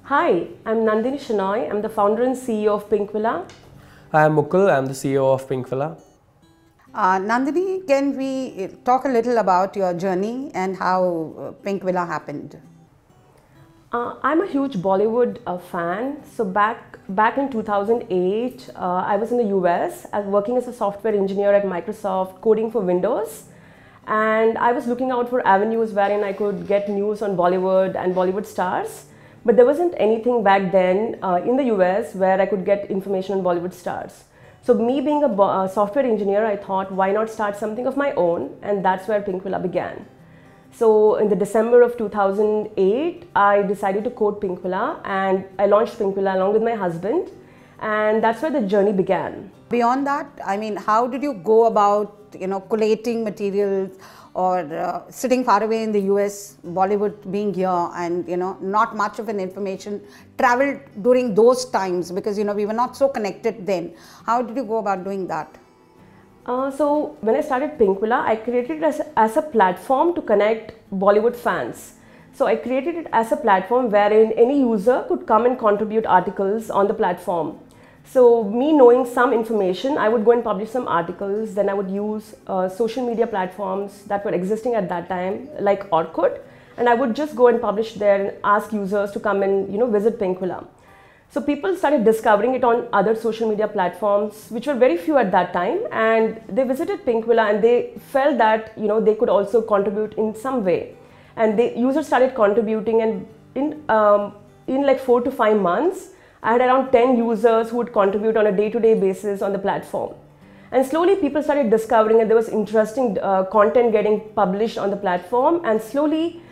Hi, I'm Nandini Shenoy. I'm the founder and CEO of PINKVILLA. Hi, I'm Mukul. I'm the CEO of PINKVILLA. Nandini, can we talk a little about your journey and how PINKVILLA happened? I'm a huge Bollywood fan. So back in 2008, I was in the US working as a software engineer at Microsoft, coding for Windows. And I was looking out for avenues wherein I could get news on Bollywood and Bollywood stars. But there wasn't anything back then in the US where I could get information on Bollywood stars. So me being a software engineer, I thought, why not start something of my own? And that's where PINKVILLA began. So in the December of 2008, I decided to code PINKVILLA and I launched PINKVILLA along with my husband. And that's where the journey began. Beyond that, I mean, how did you go about, collating materials or sitting far away in the US, Bollywood being here and, not much of an information traveled during those times because, we were not so connected then. How did you go about doing that? So when I started PINKVILLA, I created it as a platform to connect Bollywood fans. So I created it as a platform wherein any user could come and contribute articles on the platform. So me knowing some information, I would go and publish some articles, then I would use social media platforms that were existing at that time, like Orkut, and I would just go and publish there and ask users to come and visit PINKVILLA. So people started discovering it on other social media platforms, which were very few at that time, and they visited PINKVILLA and they felt that they could also contribute in some way, and the users started contributing, and in like 4 to 5 months, I had around 10 users who would contribute on a day-to-day basis on the platform. And slowly people started discovering that there was interesting content getting published on the platform, and slowly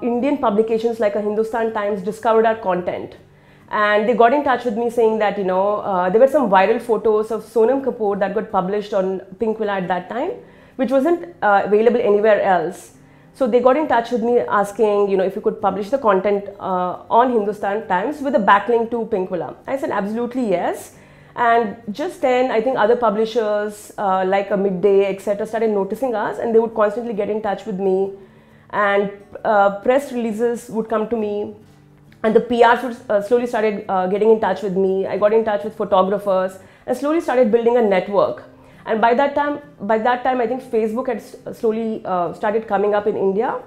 Indian publications like a Hindustan Times discovered our content. And they got in touch with me saying that, there were some viral photos of Sonam Kapoor that got published on PINKVILLA at that time, which wasn't available anywhere else. So they got in touch with me asking, if you could publish the content on Hindustan Times with a backlink to PINKVILLA. I said absolutely yes. And just then, I think other publishers like a Midday, etc., started noticing us, and they would constantly get in touch with me, and press releases would come to me, and the PRs would slowly started getting in touch with me. I got in touch with photographers and slowly started building a network. And by that time, I think Facebook had slowly started coming up in India.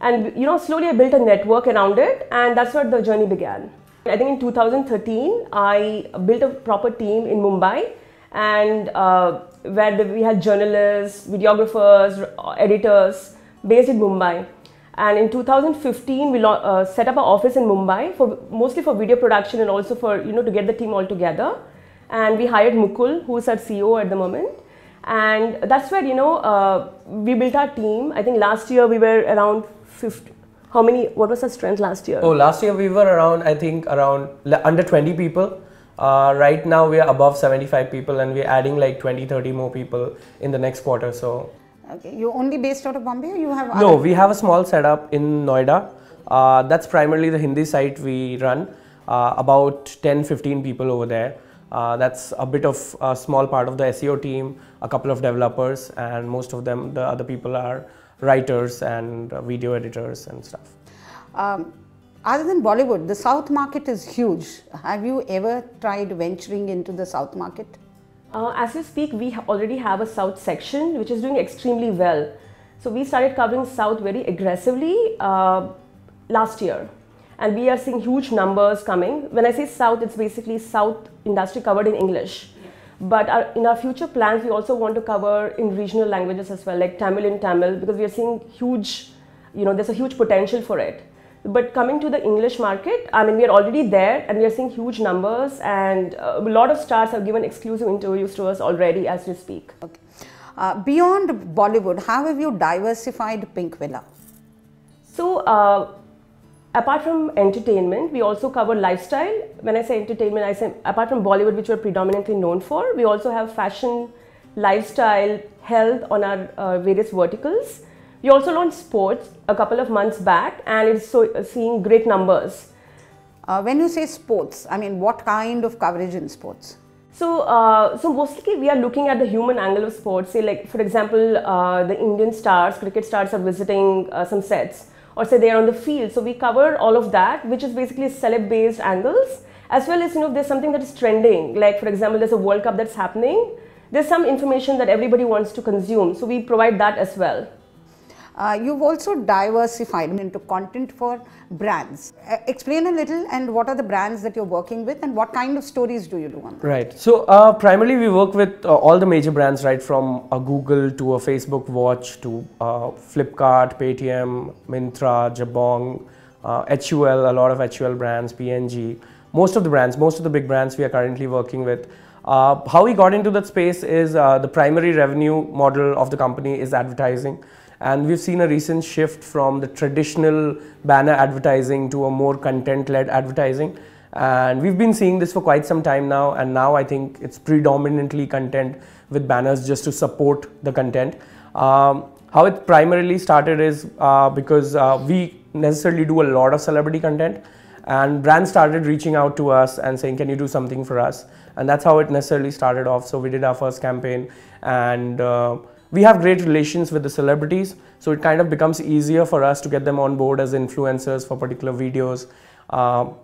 And slowly I built a network around it, and that's where the journey began. I think in 2013, I built a proper team in Mumbai, and where we had journalists, videographers, editors based in Mumbai. And in 2015, we set up an office in Mumbai mostly for video production and also for to get the team all together. And we hired Mukul, who is our CEO at the moment. And that's where we built our team. I think last year we were around 50. What was our strength last year? Oh, last year we were around, I think around under 20 people. Right now we are above 75 people, and we're adding like 20-30 more people in the next quarter. So. Okay, you're only based out of Bombay, or you have? No, we have a small setup in Noida. That's primarily the Hindi site we run. About 10-15 people over there. That's a bit of a small part of the SEO team, a couple of developers, and most of them, the other people are writers and video editors and stuff. Other than Bollywood, the South market is huge. Have you ever tried venturing into the South market? As we speak, we already have a South section which is doing extremely well. So we started covering South very aggressively last year. And we are seeing huge numbers coming. When I say South, it's basically South industry covered in English. Yeah. But in our future plans, we also want to cover in regional languages as well, like Tamil in Tamil, because we are seeing huge, there's a huge potential for it. But coming to the English market, I mean, we are already there and we are seeing huge numbers, and a lot of stars have given exclusive interviews to us already as we speak. Okay. Beyond Bollywood, how have you diversified PINKVILLA? So, apart from entertainment, we also cover lifestyle. When I say entertainment, I say apart from Bollywood, which we're predominantly known for, we also have fashion, lifestyle, health on our various verticals. We also launched sports a couple of months back, and it's seeing great numbers. When you say sports, I mean, what kind of coverage in sports? So mostly we are looking at the human angle of sports. Say, like for example, the Indian stars, cricket stars are visiting some sets. or say they are on the field. So we cover all of that, which is basically celeb based angles, as well as, if there's something that is trending, like for example, there's a World Cup that's happening, there's some information that everybody wants to consume. So we provide that as well. You've also diversified into content for brands. Explain a little, and what are the brands that you're working with, and what kind of stories do you do on that? Right. So primarily we work with all the major brands, right from a Google to a Facebook Watch to Flipkart, Paytm, Myntra, Jabong, HUL, a lot of HUL brands, PNG. Most of the big brands we are currently working with. How we got into that space is the primary revenue model of the company is advertising. And we've seen a recent shift from the traditional banner advertising to a more content-led advertising. And we've been seeing this for quite some time now. And now I think it's predominantly content with banners just to support the content. How it primarily started is because we necessarily do a lot of celebrity content. And brands started reaching out to us and saying, can you do something for us? And that's how it necessarily started off. So we did our first campaign, and we have great relations with the celebrities, so it kind of becomes easier for us to get them on board as influencers for particular videos.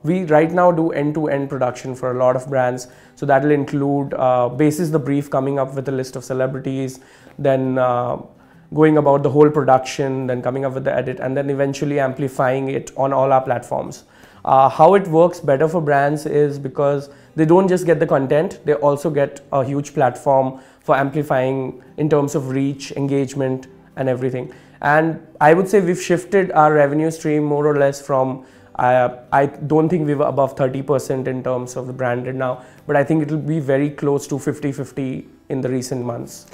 We right now do end-to-end production for a lot of brands, so that will include basis the brief, coming up with a list of celebrities, then going about the whole production, then coming up with the edit, and then eventually amplifying it on all our platforms. How it works better for brands is because they don't just get the content, they also get a huge platform for amplifying in terms of reach, engagement, and everything. And I would say we've shifted our revenue stream more or less from, I don't think we were above 30% in terms of the branded now, but I think it will be very close to 50-50 in the recent months.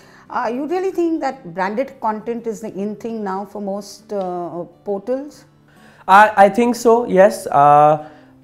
You really think that branded content is the in thing now for most portals? I think so, yes.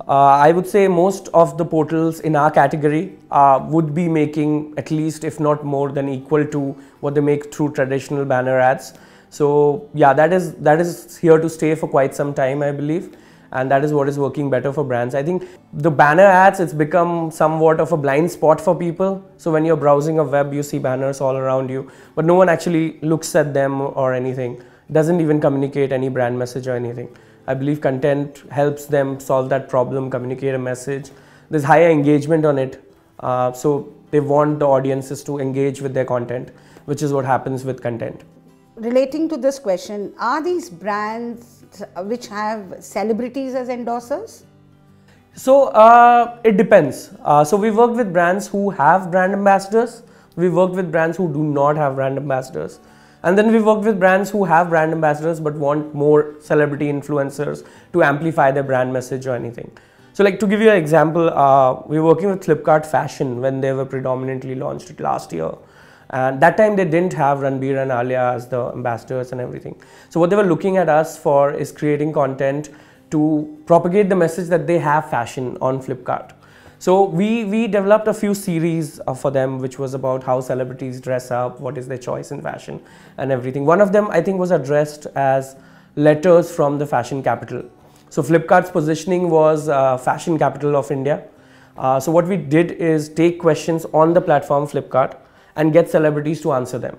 I would say most of the portals in our category would be making at least, if not more than equal to what they make through traditional banner ads. So yeah, that is here to stay for quite some time, I believe. And that is what is working better for brands. I think the banner ads, it's become somewhat of a blind spot for people. So when you're browsing a web, you see banners all around you, but no one actually looks at them or anything. Doesn't even communicate any brand message or anything. I believe content helps them solve that problem, communicate a message. There's higher engagement on it. So they want the audiences to engage with their content, which is what happens with content. Relating to this question, are these brands which have celebrities as endorsers? So it depends. So we work with brands who have brand ambassadors. We work with brands who do not have brand ambassadors. And then we work with brands who have brand ambassadors but want more celebrity influencers to amplify their brand message or anything. So like to give you an example, we were working with Flipkart Fashion when they were predominantly launched it last year. And that time they didn't have Ranbir and Alia as the ambassadors and everything. So what they were looking at us for is creating content to propagate the message that they have fashion on Flipkart. So we developed a few series for them, which was about how celebrities dress up, what is their choice in fashion and everything. One of them I think was addressed as letters from the fashion capital. So Flipkart's positioning was fashion capital of India. So what we did is take questions on the platform Flipkart and get celebrities to answer them.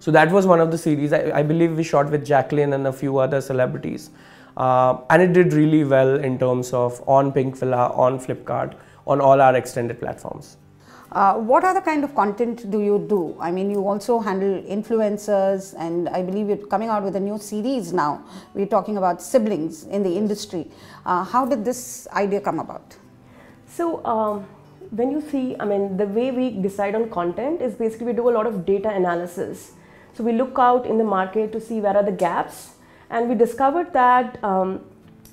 So that was one of the series. I believe we shot with Jacqueline and a few other celebrities. And it did really well in terms of on PINKVILLA, on Flipkart, on all our extended platforms. What other kind of content do you do? I mean, you also handle influencers, and I believe you're coming out with a new series now. We're talking about siblings in the industry. How did this idea come about? So when you see, I mean, the way we decide on content is basically we do a lot of data analysis. So we look out in the market to see where are the gaps, and we discovered that a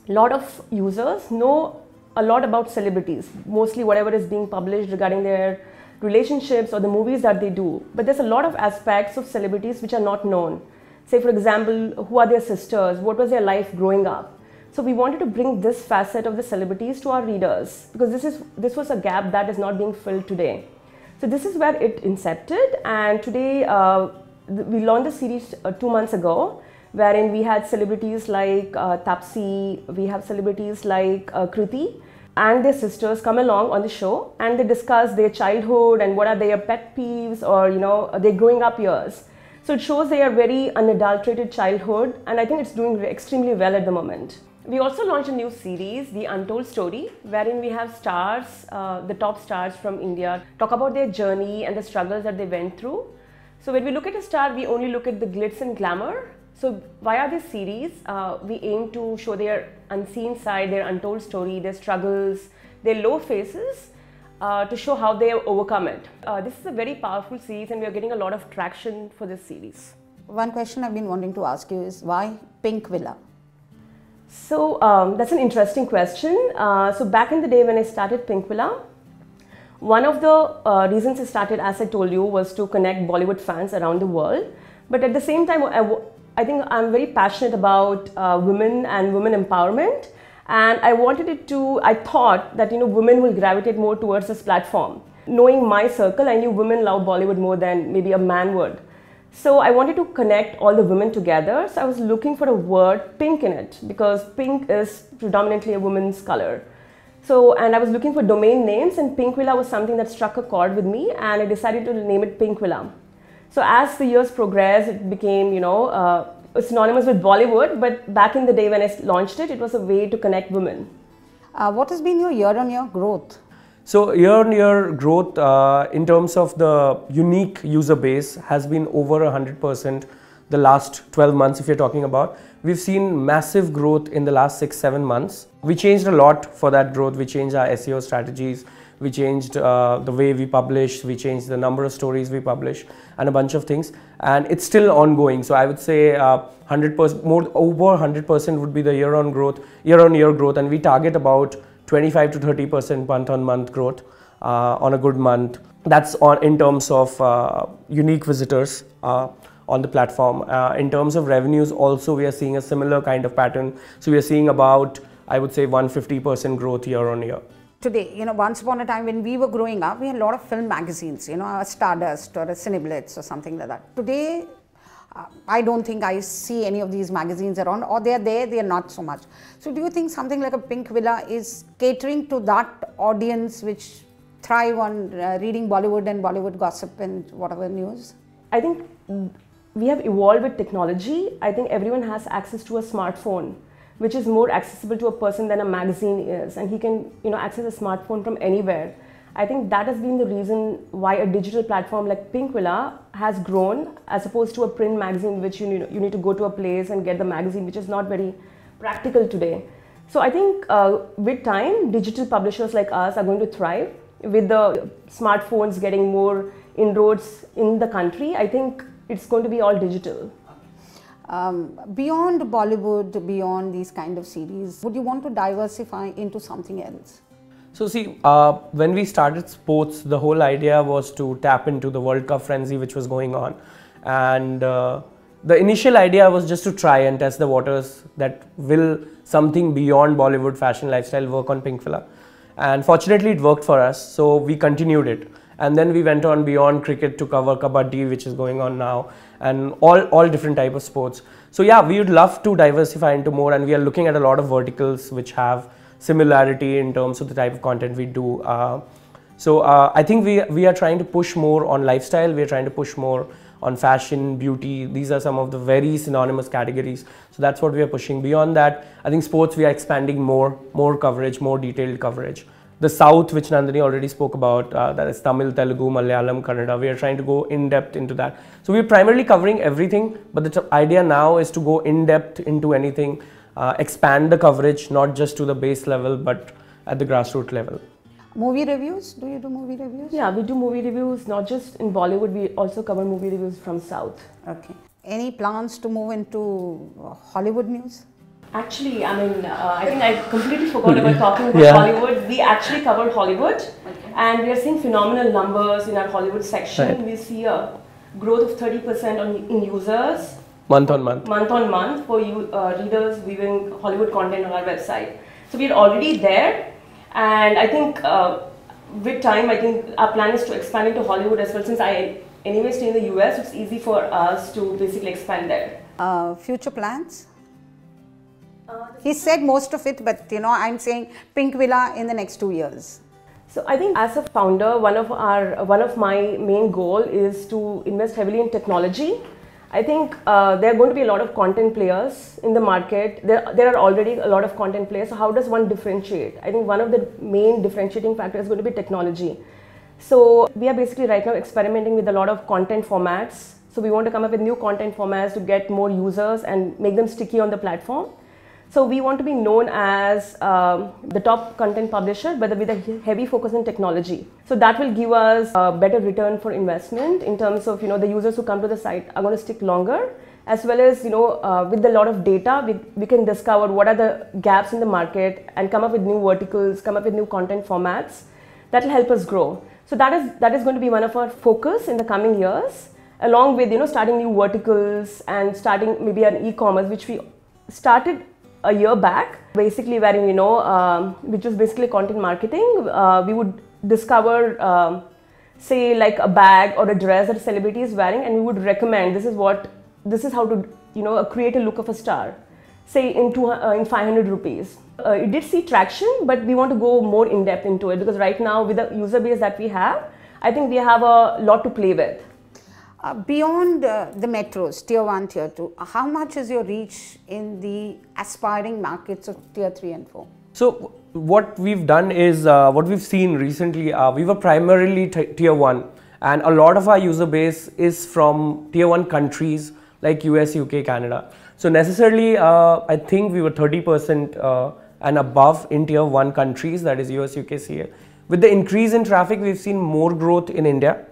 lot of users know a lot about celebrities, mostly whatever is being published regarding their relationships or the movies that they do. But there's a lot of aspects of celebrities which are not known. Say for example, who are their sisters, what was their life growing up. So we wanted to bring this facet of the celebrities to our readers, because this was a gap that is not being filled today. So this is where it incepted, and today we launched the series 2 months ago, wherein we had celebrities like Tapsi, we have celebrities like Kriti and their sisters come along on the show, and they discuss their childhood and what are their pet peeves or their growing up years. So it shows their very unadulterated childhood, and I think it's doing extremely well at the moment. We also launched a new series, The Untold Story, wherein we have stars, the top stars from India, talk about their journey and the struggles that they went through. So when we look at a star, we only look at the glitz and glamour. So via this series, we aim to show their unseen side, their untold story, their struggles, their low phases, to show how they have overcome it. This is a very powerful series and we are getting a lot of traction for this series. One question I've been wanting to ask you is why Pink Villa? So that's an interesting question. So back in the day when I started Pink Villa, one of the reasons I started, as I told you, was to connect Bollywood fans around the world. But at the same time, I think I'm very passionate about women and women empowerment. And I thought that women will gravitate more towards this platform. Knowing my circle, I knew women love Bollywood more than maybe a man would. So I wanted to connect all the women together. So I was looking for a word pink in it because pink is predominantly a woman's color. So, and I was looking for domain names, and Pink Villa was something that struck a chord with me, and I decided to name it Pink Villa. So as the years progressed, it became, synonymous with Bollywood, but back in the day when I launched it, it was a way to connect women. What has been your year-on-year growth? So year-on-year growth in terms of the unique user base has been over 100% the last 12 months if you're talking about. We've seen massive growth in the last 6-7 months. We changed a lot for that growth. We changed our SEO strategies. We changed the way we publish. We changed the number of stories we publish and a bunch of things. And it's still ongoing. So I would say 100%, more over 100% would be the year-on-year growth. And we target about 25 to 30% month-on-month growth on a good month. That's in terms of unique visitors on the platform. In terms of revenues also, we are seeing a similar kind of pattern. So we are seeing about, I would say, 150% growth year-on-year. Today, once upon a time when we were growing up, we had a lot of film magazines, a Stardust or a Cineblitz or something like that. Today, I don't think I see any of these magazines around, or they are there, they are not so much. So do you think something like a Pink Villa is catering to that audience which thrive on reading Bollywood and Bollywood gossip and whatever news? I think we have evolved with technology. I think everyone has access to a smartphone, which is more accessible to a person than a magazine is, and he can access a smartphone from anywhere. I think that has been the reason why a digital platform like Pink Villa has grown, as opposed to a print magazine which you need to go to a place and get the magazine, which is not very practical today. So I think with time, digital publishers like us are going to thrive. With the smartphones getting more inroads in the country, I think it's going to be all digital. Beyond Bollywood, beyond these kind of series, would you want to diversify into something else? So see, when we started sports, the whole idea was to tap into the World Cup frenzy which was going on. And the initial idea was just to try and test the waters that will something beyond Bollywood fashion lifestyle work on Pink Villa. And fortunately it worked for us, so we continued it. And then we went on beyond cricket to cover Kabaddi, which is going on now, and all different type of sports. So yeah, we would love to diversify into more, and we are looking at a lot of verticals which have similarity in terms of the type of content we do. So I think we are trying to push more on lifestyle, we are trying to push more on fashion, beauty. These are some of the very synonymous categories. So that's what we are pushing. Beyond that, I think sports, we are expanding more coverage, more detailed coverage. The South, which Nandini already spoke about, that is Tamil, Telugu, Malayalam, Kannada, we are trying to go in depth into that. So we are primarily covering everything, but the idea now is to go in depth into anything, expand the coverage, not just to the base level, but at the grassroots level. Movie reviews? Do you do movie reviews? Yeah, we do movie reviews, not just in Bollywood, we also cover movie reviews from South. Okay. Any plans to move into Hollywood news? Actually, I think I completely forgot about talking about Hollywood. We actually covered Hollywood, and we are seeing phenomenal numbers in our Hollywood section. Right. We see a growth of 30% in users. Month on month. Month on month for readers viewing Hollywood content on our website. So we are already there, and I think with time, I think our plan is to expand into Hollywood as well. Since I anyway stay in the US, it's easy for us to basically expand there. Future plans? He said most of it, but I'm saying Pink Villa in the next 2 years. So I think as a founder, one of my main goal is to invest heavily in technology I think there are going to be a lot of content players in the market. There are already a lot of content players. So how does one differentiate? I think one of the main differentiating factors is going to be technology. So we are basically right now experimenting with a lot of content formats. So we want to come up with new content formats to get more users and make them sticky on the platform. So we want to be known as the top content publisher, but with a heavy focus on technology. So that will give us a better return for investment in terms of, the users who come to the site are going to stick longer, as well as, with a lot of data, we can discover what are the gaps in the market and come up with new verticals, come up with new content formats that will help us grow. So that is going to be one of our focus in the coming years, along with, starting new verticals and starting maybe an e-commerce, which we started a year back, basically wherein, which was basically content marketing. We would discover, say like a bag or a dress that a celebrity is wearing, and we would recommend this is how to, create a look of a star, say in 500 rupees. It did see traction, but we want to go more in depth into it because right now with the user base that we have, I think we have a lot to play with. Beyond the metros, tier 1, tier 2, how much is your reach in the aspiring markets of tier 3 and 4? So what we've done is, what we've seen recently, we were primarily tier 1, and a lot of our user base is from tier 1 countries like US, UK, Canada. So necessarily, I think we were 30% and above in tier 1 countries, that is US, UK, CA. With the increase in traffic, we've seen more growth in India.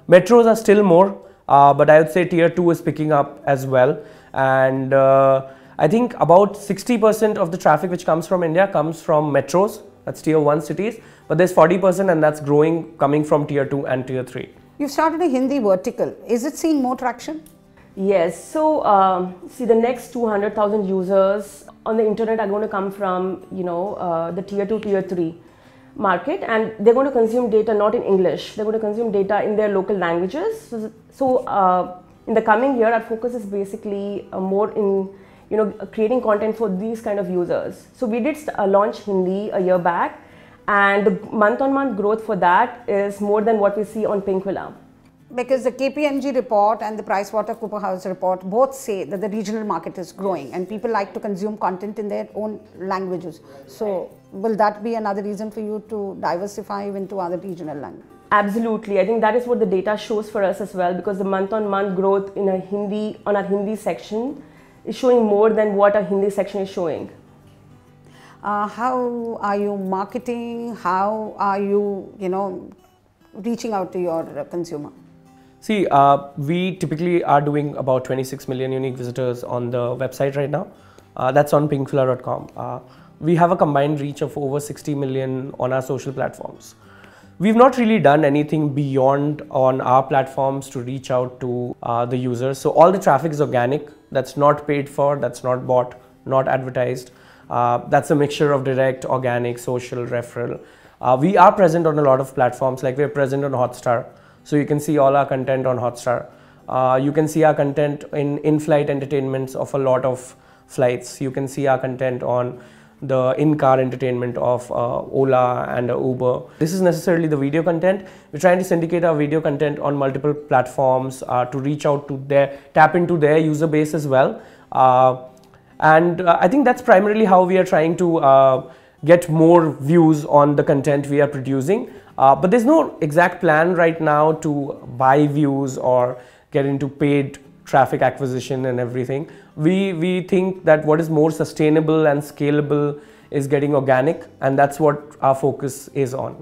Metros are still more, but I would say tier 2 is picking up as well. And I think about 60% of the traffic which comes from India comes from metros, that's tier 1 cities, but there's 40% and that's growing, coming from tier 2 and tier 3. You've started a Hindi vertical. Is it seeing more traction? Yes. So see, the next 200,000 users on the internet are going to come from, the tier 2, tier 3 market, and they're going to consume data not in English, they're going to consume data in their local languages. So in the coming year, our focus is basically more in creating content for these kind of users. So we did launch Hindi a year back, and the month-on-month growth for that is more than what we see on PINKVILLA. Because the KPMG report and the PricewaterhouseCoopers report both say that the regional market is growing and people like to consume content in their own languages. So will that be another reason for you to diversify into other regional languages? Absolutely. I think that is what the data shows for us as well, because the month-on-month growth in on our Hindi section is showing more than what our Hindi section is showing. How are you marketing? How are you, reaching out to your consumer? See, we typically are doing about 26 million unique visitors on the website right now. That's on pinkvilla.com. We have a combined reach of over 60 million on our social platforms. We've not really done anything beyond on our platforms to reach out to the users. So all the traffic is organic. That's not paid for, that's not bought, not advertised. That's a mixture of direct, organic, social, referral. We are present on a lot of platforms, like we're present on Hotstar. So you can see all our content on Hotstar. You can see our content in-flight entertainments of a lot of flights. You can see our content on the in-car entertainment of Ola and Uber. This is necessarily the video content. We're trying to syndicate our video content on multiple platforms to reach out to tap into their user base as well. And I think that's primarily how we are trying to get more views on the content we are producing. But there's no exact plan right now to buy views or get into paid traffic acquisition and everything. We think that what is more sustainable and scalable is getting organic, and that's what our focus is on.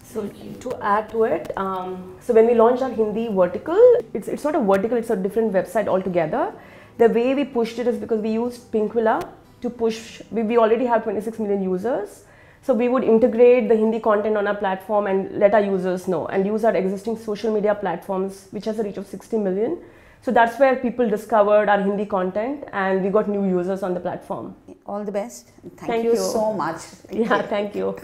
So to add to it, so when we launched our Hindi vertical, it's not a vertical, it's a different website altogether. The way we pushed it is because we used PINKVILLA to push, we already have 26 million users. So we would integrate the Hindi content on our platform and let our users know, and use our existing social media platforms, which has a reach of 60 million. So that's where people discovered our Hindi content and we got new users on the platform. All the best. Thank you so much. Yeah, thank you.